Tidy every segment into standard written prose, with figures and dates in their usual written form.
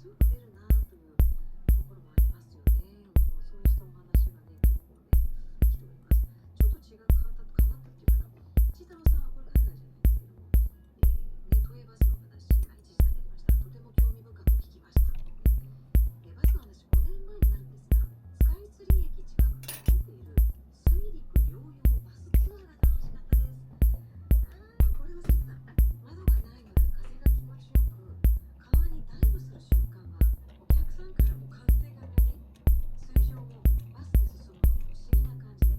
すぐ出るなというところもありますよね。もうそうしたお話がね、結構ね、来ております。ちょっと違う、変わったっていうかな。ちいたろうさんはこれ海外じゃないんですけども、ね、都営バスの話が1時台にありました。とても興味深く聞きました。バスの話5年前になるんですが、スカイツリー駅近くから出ている水陸両用バスツアーが楽しかったです。これ忘れてた。窓がないので風が気持ちよく、川にダイブする瞬間はお客さんからも歓声が上がり、水上をバスで進むのも不思議な感じで、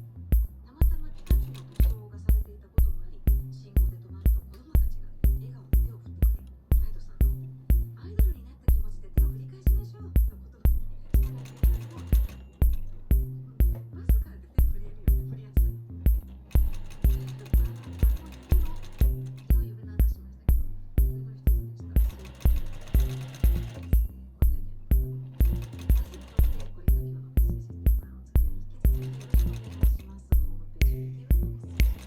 たまたまピカチュウの塗装がされていたこともあり、信号で止まると子供たちが笑顔で手を振ってくれ、ガイドさんのアイドルになった気持ちで手を振り返しましょうのことを伝えてもらうと、バスから出て振れるよね、振りやすいっていうね。昨日夢の話しましたけど、夢の一つでした。水陸ご体験のバスに乗ってこれが今日のメッセージテーマ。お付き合い引き続きよろしくお願い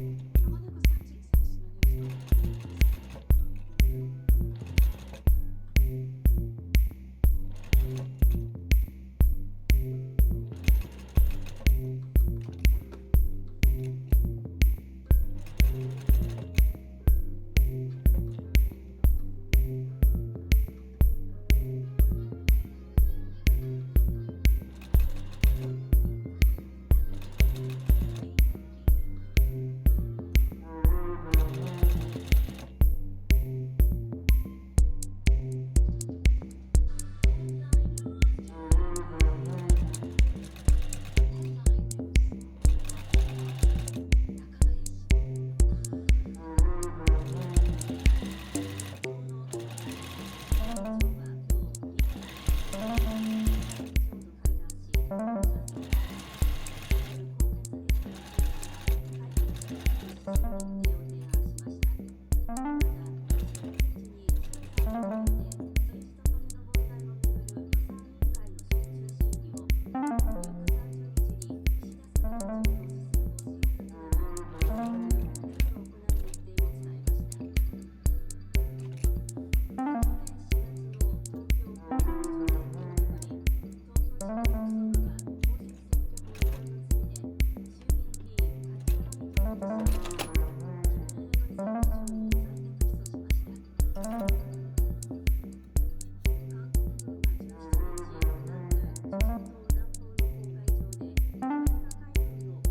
します。ホームページ右上のメッセージです。まもなく3時、最新のニュースとお伝え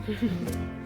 うん